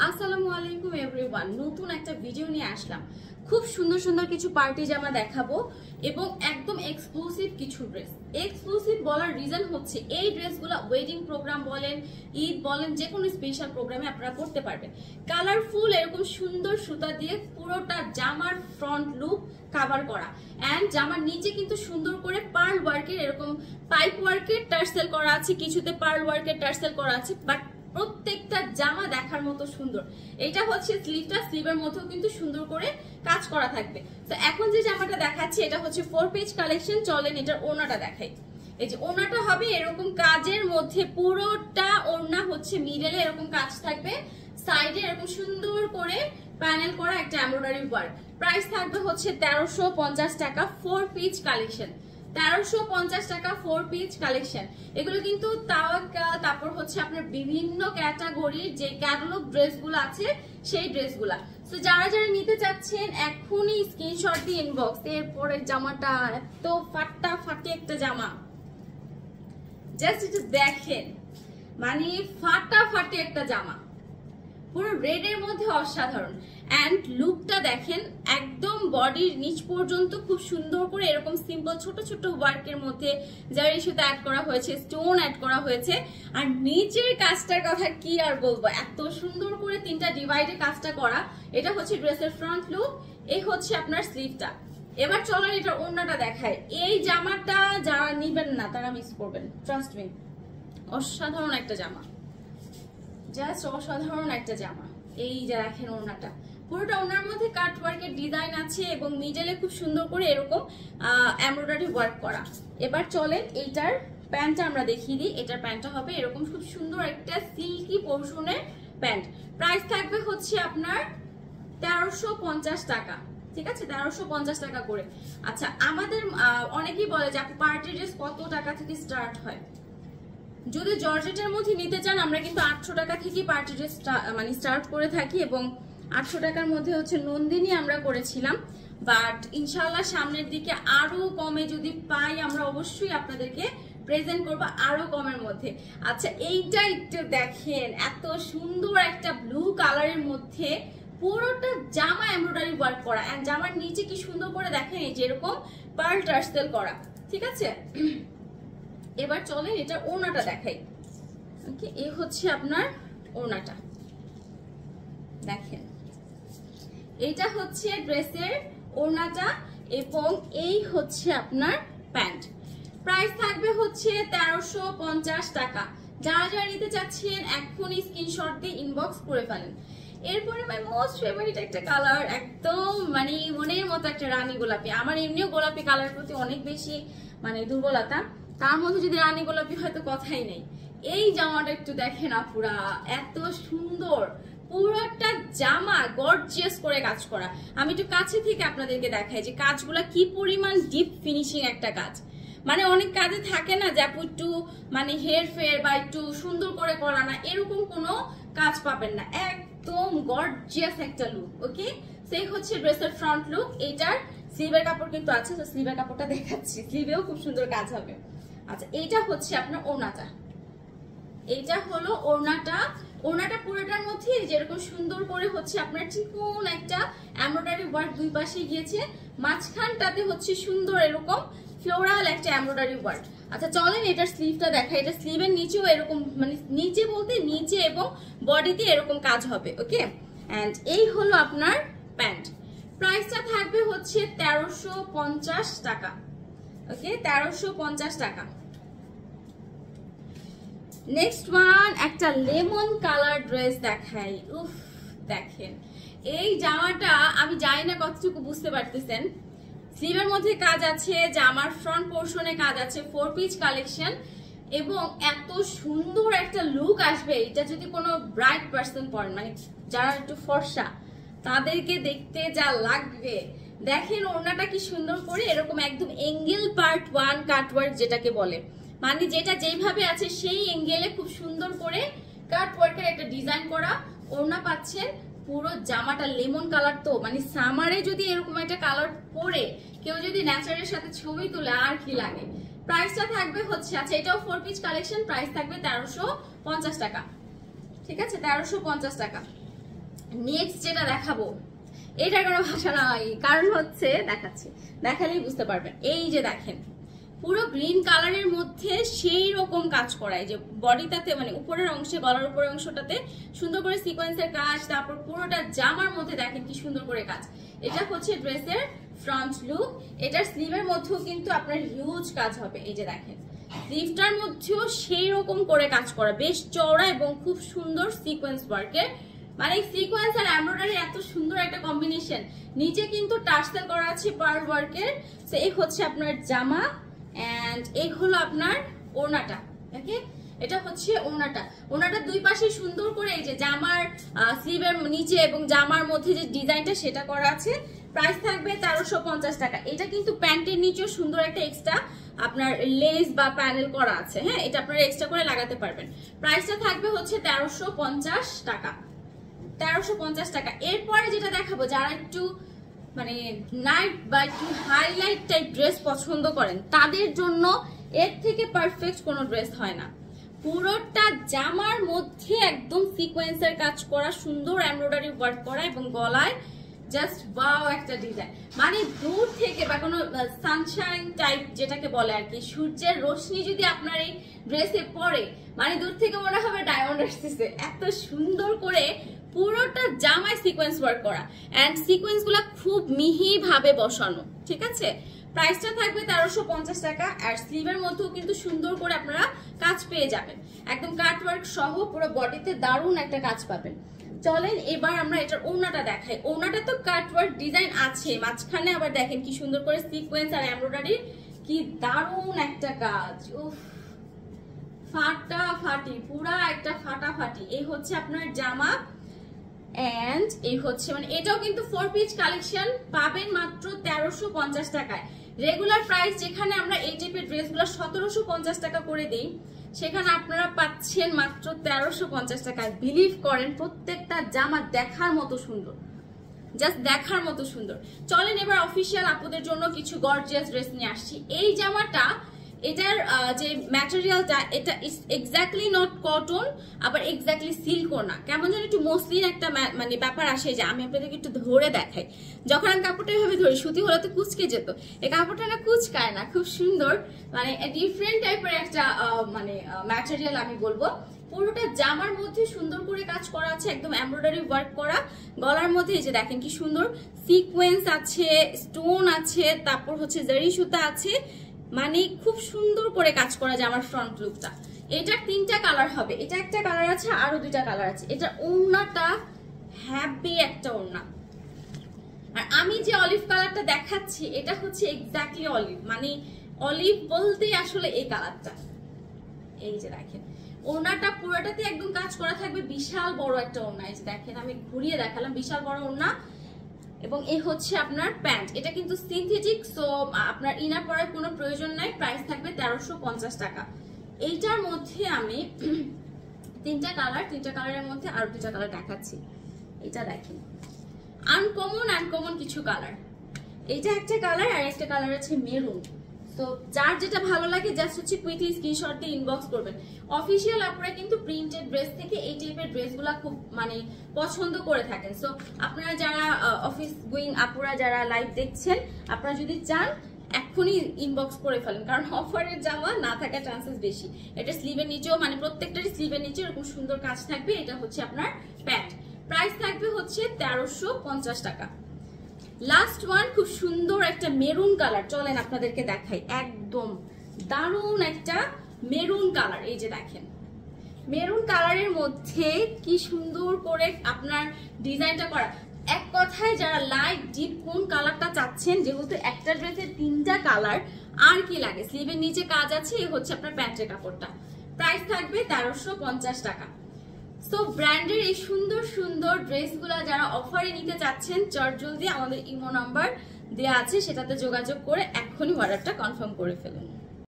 আসসালামু আলাইকুম এভরিওয়ান, নতুন একটা ভিডিও নিয়ে আসলাম। খুব সুন্দর সুন্দর কিছু পার্টি জামা দেখাবো এবং একদম এক্সক্লুসিভ কিছু ড্রেস। এক্সক্লুসিভ বলার রিজন হচ্ছে এই ড্রেসগুলো ওয়েডিং প্রোগ্রাম বলেন, ঈদ বলেন, যে কোনো স্পেশাল প্রোগ্রামে আপনারা করতে পারবেন। কালারফুল এরকম সুন্দর সুতা দিয়ে পুরোটা জামার ফ্রন্ট লুক কভার করা, এন্ড জামার নিচে কিন্তু সুন্দর করে পার্ল ওয়ার্কের এরকম পাইপ ওয়ার্কের টার্সেল করা আছে, কিছুতে পার্ল ওয়ার্কের টার্সেল করা আছে, বাট প্রত্যেকটা জামা দেখার মতো সুন্দর। এটা হচ্ছে স্লিভটা, স্লিভের মধ্যেও কিন্তু সুন্দর করে কাজ করা থাকবে। তো এখন যে জামাটা দেখাচ্ছি এটা হচ্ছে 4 পিস কালেকশন। চলেন এটার ওড়নাটা দেখাই। এই যে ওড়নাটা হবে এরকম কাজের মধ্যে, পুরোটা ওড়না হচ্ছে মিডলে এরকম কাজ থাকবে, সাইডে এরকম সুন্দর করে প্যানেল করা একটা এমব্রয়ডারি ওয়ার্ক। প্রাইস থাকবে হচ্ছে 1350 টাকা 4 পিস কালেকশন। 1350 টাকা 4 পিস কালেকশন। এগুলো কিন্তু তাওয়াক্কাল, তারপর হচ্ছে আপনার বিভিন্ন ক্যাটাগরির যে ক্যাটালগ ড্রেসগুলো আছে সেই ড্রেসগুলা। তো যারা যারা নিতে চাচ্ছেন এখনই স্ক্রিনশট দিয়ে ইনবক্স। এরপরে জামাটা এত ফাটাফাটি একটা জামা, জাস্ট এটা দেখেন, মানে ফাটাফাটি একটা জামা, পুরো রেড এর মধ্যে অসাধারণ। এন্ড লুকটা দেখেন, একদম বডির নিচ পর্যন্ত খুব সুন্দর করে এরকম সিম্পল ছোট ছোট ওয়ার্কের মধ্যে জারি সুতা অ্যাড করা হয়েছে, স্টোন অ্যাড করা হয়েছে। আর নিচের কাজটার কথা কি আর বলবো, এত সুন্দর করে 3টা ডিভাইডে কাজটা করা। এটা হচ্ছে ড্রেসের ফ্রন্ট লুক, এই হচ্ছে আপনার স্লিভটা। এবার চলেন এটা ওড়নাটা দেখায়। এই জামাটা যারা নিবেন না তারা মিস করবেন, ট্রাস্ট মি। অসাধারণ একটা জামা, জাস্ট অসাধারণ একটা জামা। এই যে দেখেন ওড়নাটা, পুরোটা ওড়নার মধ্যে কাট ওয়ার্কের ডিজাইন আছে এবং মিডলে খুব সুন্দর করে এরকম এমব্রয়ডারি ওয়ার্ক করা। এবার চলেন এইটার প্যান্টটা আমরা দেখিয়ে দিই। এটার প্যান্টটা হবে এরকম খুব সুন্দর একটা সিল্কি পোর্শনের প্যান্ট। প্রাইস থাকবে হচ্ছে আপনার 1350 টাকা, ঠিক আছে, 1350 টাকা করে। আচ্ছা, আমাদের অনেকেই বলে যে আপু পার্টি ড্রেস কত টাকা থেকে স্টার্ট হয়? যদি জর্জেটের মধ্যে নিতে চান আমরা কিন্তু 800 টাকা থেকে পার্টি ড্রেস মানে স্টার্ট করে থাকি, এবং 800 টাকার মধ্যে হচ্ছে নন্দিনী আমরা করেছিলাম। বাট ইনশাআল্লাহ সামনের দিকে আরো কমে যদি পাই আমরা অবশ্যই আপনাদেরকে প্রেজেন্ট করবো আরো কমের মধ্যে। আচ্ছা, এইটা একটু দেখেন, এত সুন্দর একটা ব্লু কালারের মধ্যে পুরোটা জামা এমব্রয়ডারি ওয়ার্ক করা, এন্ড জামার নিচে কি সুন্দর করে দেখেন এই যে এরকম পার্ল টার্সেল করা, ঠিক আছে। এবার চলেন এটা ওড়নাটা দেখাই। ওকে, এই হচ্ছে আপনার ওড়নাটা দেখেন, এটা হচ্ছে ড্রেসের ওড়নাটা এবং এই হচ্ছে আপনার প্যান্ট। প্রাইস থাকবে হচ্ছে 1350 টাকা। যারা যারা নিতে চাচ্ছেন এখনই স্ক্রিনশট দিয়ে ইনবক্স করে ফেলেন। এরপরে মাই মোস্ট ফেভারিট একটা কালার, একদম মানে মনের মতো একটা রানী গোলাপি। আমার এমনিও গোলাপি কালার প্রতি অনেক বেশি মানে দুর্বলতা, তার মধ্যে যদি রানী গোলাপি হয়তো কথাই নেই। এই জামাটা একটু দেখেন আপুরা, এত সুন্দর, পুরোটা জামা গর্জিয়াস করে কাজ করা। আমি একটু কাছে থেকে আপনাদেরকে দেখাই যে কাজগুলা কি পরিমাণ ডিপ ফিনিশিং একটা কাজ। মানে অনেক কাজে থাকে না যে আপু একটু মানে হেয়ার ফেয়ার বা একটু সুন্দর করে করা না, এরকম কোনো কাজ পাবেন না, একদম গর্জিয়াস একটা লুক। ওকে, সেই হচ্ছে ড্রেসের ফ্রন্ট লুক। এটার স্লিভের কাপড় কিন্তু আছে, তো স্লিভের কাপড়টা দেখাচ্ছি, স্লিভেও খুব সুন্দর কাজ হবে। আচ্ছা, এইটা হচ্ছে আপনার ওড়নাটা, এইটা হলো ওড়নাটা। ওড়নাটা পুরোটার মধ্যে যেরকম সুন্দর করে হচ্ছে আপনার চিকন একটা এমব্রয়ডারি ওয়ার্ক দুই পাশে গিয়েছে, মাঝখানটাতে হচ্ছে সুন্দর এরকম ফ্লোরাল একটা এমব্রয়ডারি ওয়ার্ক। আচ্ছা চলেন এটার স্লিভটা দেখাই। এটা স্লিভের নিচেও এরকম, মানে নিচে বলতে নিচে এবং বডিতে এরকম কাজ হবে। ওকে, এন্ড এই হলো আপনার প্যান্ট। প্রাইসটা থাকবে হচ্ছে 1350 টাকা। ওকে, 1350 টাকা। নেক্সট ওয়ান একটা লেমন কালার ড্রেস দেখাই। উফ, দেখেন এই জামাটা, আমি জানি না কতটুকু বুঝতে পারতেছেন। স্লিভের মধ্যে কাজ আছে, জামার ফ্রন্ট পোর্শনে কাজ আছে, 4 পিস কালেকশন এবং এত সুন্দর একটা লুক আসবে। এটা যদি কোনো ব্রাইট পার্সন পরেন, মানে যারা একটু ফর্সা, তাদেরকে দেখতে যা লাগবে। দেখেন ওড়নাটা কি সুন্দর করে এরকম একদম এঙ্গেল পার্ট 1 কাটওয়ার্ক যেটাকে বলে, মানে যেটা যেইভাবে আছে সেই এঙ্গেলে খুব সুন্দর করে কাট ওয়ার্কের একটা ডিজাইন করা ওড়না পাচ্ছেন। পুরো জামাটা লেমন কালার, তো মানে সামারে যদি এরকম একটা কালার পরে কেউ যদি ন্যাচারের সাথে ছবি তুলে আর কি লাগে। প্রাইসটা থাকবে হচ্ছে, আচ্ছা এটাও 4 পিস কালেকশন, প্রাইস থাকবে 1350 টাকা, ঠিক আছে, 1350 টাকা। নেক্সট যেটা দেখাবো, এটা কোনো ভাষা নয়, কারণ হচ্ছে দেখাচ্ছি, দেখালেই বুঝতে পারবেন। এই যে দেখেন পুরো গ্রিন কালারের মধ্যে সেই রকম কাজ করায়, যে বডিটাতে মানে উপরের অংশে, গলার উপরের অংশটাতে সুন্দর করে সিকোয়েন্সের কাজ, তারপর পুরোটা জামার মধ্যে দেখেন কি সুন্দর করে কাজ। এটা হচ্ছে ড্রেসের ফ্রন্ট লুক। এটার স্লিভের মধ্যেও কিন্তু আপনার হিউজ কাজ হবে। এই যে দেখেন স্লিভটার মধ্যেও সেই রকম করে কাজ করা, বেশ চওড়া এবং খুব সুন্দর সিকোয়েন্স ওয়ার্কের, মানে সিকোয়েন্স আর এমব্রয়ডারি এত সুন্দর একটা কম্বিনেশন। নিচে কিন্তু টার্সেল করা আছে পার্ল ওয়ার্কের। সো এই হচ্ছে আপনার জামা, এন্ড এই হলো আপনার ওড়নাটা। ওকে, এটা হচ্ছে ওড়নাটা। ওড়নাটা দুই পাশে সুন্দর করে এই যে জামার স্লিভের নিচে এবং জামার মধ্যে যে ডিজাইনটা সেটা করা আছে। প্রাইস থাকবে 1350 টাকা। এটা কিন্তু প্যান্টের নিচেও সুন্দর একটা এক্সট্রা আপনার লেস বা প্যানেল করা আছে। হ্যাঁ, এটা আপনারা এক্সট্রা করে লাগাতে পারবেন। প্রাইসটা থাকবে হচ্ছে 1350 টাকা। 1350 টাকা। এরপরে যেটা দেখাবো, যারা একটু মানে নাইট বা একটু হাইলাইট টাইপ ড্রেস পছন্দ করেন তাদের জন্য এর থেকে পারফেক্ট কোনো ড্রেস হয় না। পুরোটা জামার মধ্যে একদম সিকোয়েন্সের কাজ করা, সুন্দর এমব্রয়ডারি ওয়ার্ক করা এবং গলায় জাস্ট ওয়াও একটা ডিজাইন। মানে দূর থেকে বা কোনো সানশাইন টাইপ যেটাকে বলে আর কি, সূর্যের রশ্মি যদি আপনার এই ড্রেসে পড়ে, মানে দূর থেকে মনে হবে ডায়মন্ড আসতেছে। এত সুন্দর করে পুরোটা জামায় সিকোয়েন্স ওয়ার্ক করা, এন্ড সিকোয়েন্স গুলা খুব মিহি ভাবে বসানো। ঠিক আছে, প্রাইসটা থাকবে 1350 টাকা। আর স্লিভের মধ্যেও কিন্তু সুন্দর করে আপনারা কাজ পেয়ে যাবেন, একদম কাট ওয়ার্ক সহ পুরো বডিতে দারুণ একটা কাজ পাবেন। চলেন এবার আমরা এটার ওড়নাটা দেখাই। ওড়নাটা তো কাট ওয়ার্ক ডিজাইন আছে, মাঝখানে আবার দেখেন কি সুন্দর করে সিকোয়েন্স আর এমব্রয়ডারি, কি দারুণ একটা কাজ। উফ, ফাটাফাটি, পুরা একটা ফাটাফাটি। এই হচ্ছে আপনার জামা, এন্ড এই হচ্ছে মানে এটাও কিন্তু 4 পিস কালেকশন পাবেন মাত্র 1350 টাকায়। রেগুলার প্রাইস যেখানে আমরা এই টাইপের ড্রেসগুলো 1750 টাকা করে দিই, সেখানে আপনারা পাচ্ছেন মাত্র 1350 টাকায়। বিলিভ করেন প্রত্যেকটা জামা দেখার মতো সুন্দর, জাস্ট দেখার মতো সুন্দর। চলেন এবার অফিসিয়াল আপুদের জন্য কিছু গর্জিয়াস ড্রেস নিয়ে আসছি। এই জামাটা, এটার যে ম্যাটেরিয়ালটা, এটা এক্স্যাক্টলি নট কটন, আবার এক্স্যাক্টলি সিল্কও না, কেমন যেন একটু মসলিন একটা মানে ব্যাপার আসে। যে আমি আপনাদেরকে একটু ধরে দেখাই, যখন আমি কাপড়টা এভাবে ধরি, সুতি হলে তো কুচকে যেত, এই কাপড়টা না কুচকায় না, খুব সুন্দর, মানে ডিফারেন্ট টাইপের একটা মানে ম্যাটেরিয়াল আমি বলবো। পুরোটা জামার মধ্যে সুন্দর করে কাজ করা আছে, একদম এমব্রয়ডারি ওয়ার্ক করা। গলার মধ্যে এই যে দেখেন কি সুন্দর সিকোয়েন্স আছে, স্টোন আছে, তারপর হচ্ছে জারি সুতা আছে, মানে খুব সুন্দর করে কাজ করা যায় আমার ফ্রন্ট লুকটা। এটার 3টা কালার হবে, এটা একটা কালার আছে, আরো 2টা কালার আছে। এটা ওড়নাটা হ্যাপি একটা ওড়না। আর আমি যে অলিভ কালারটা দেখাচ্ছি, এটা হচ্ছে এক্স্যাক্টলি অলিভ, মানে অলিভ বলতেই আসলে এই কালারটা। এই যে দেখেন ওড়নাটা পুরোটাতে একদম কাজ করা থাকবে, বিশাল বড় একটা ওড়না। এই যে দেখেন আমি ঘুরিয়ে দেখালাম, বিশাল বড় ওড়না। এবং এই হচ্ছে আপনার প্যান্ট, এটা কিন্তু সিনথেটিক, সো আপনার ইনার পরার কোনো প্রয়োজন নাই। প্রাইস থাকবে 1350 টাকা। এইটার মধ্যে আমি 3টা কালারের মধ্যে আরো 2টা কালার দেখাচ্ছি। এটা দেখেন আনকমন কিছু কালার। এইটা একটা কালার, আর একটা কালার আছে মেরুন। তো যার যেটা ভালো লাগে জাস্ট হচ্ছে কুইকলি স্ক্রিনশট দিয়ে ইনবক্স করবেন। অফিসিয়াল আপুরা কিন্তু প্রিন্টেড ড্রেস থেকে এই টাইপের ড্রেসগুলো খুব মানে পছন্দ করে থাকেন। সো আপনারা যারা অফিস গোয়িং আপুরা যারা লাইভ দেখছেন, আপনারা যদি চান এখনই ইনবক্স করে ফেলেন, কারণ অফারের জামা না থাকার চান্সেস বেশি। এটা স্লিভের নিচেও মানে প্রত্যেকটারই স্লিভের নিচে এরকম সুন্দর কাজ থাকবে। এটা হচ্ছে আপনার প্যান্ট, প্রাইস থাকবে হচ্ছে 1350 টাকা। লাস্ট ওয়ান, খুব সুন্দর একটা মেরুন কালার, চলেন আপনাদেরকে দেখাই। একদম দারুণ একটা মেরুন কালার। এই যে দেখেন মেরুন কালারের মধ্যে কি সুন্দর করে আপনার ডিজাইনটা করা। এক কথায় যারা লাইট ডিপ কোন কালারটা চাচ্ছেন, যেহেতু একটা ড্রেসের 3টা কালার, আর কি লাগে। স্লিভের নিচে কাজ আছে, এই হচ্ছে আপনার প্যান্টের কাপড়টা। প্রাইস থাকবে 1350 টাকা। সো ব্র্যান্ডের এই সুন্দর সুন্দর ড্রেসগুলো যারা অফারে নিতে চাচ্ছেন, চটজলদি আমাদের ইমো নাম্বার দেওয়া আছে, সেটাতে যোগাযোগ করে এখনই অর্ডারটা কনফার্ম করে ফেলুন।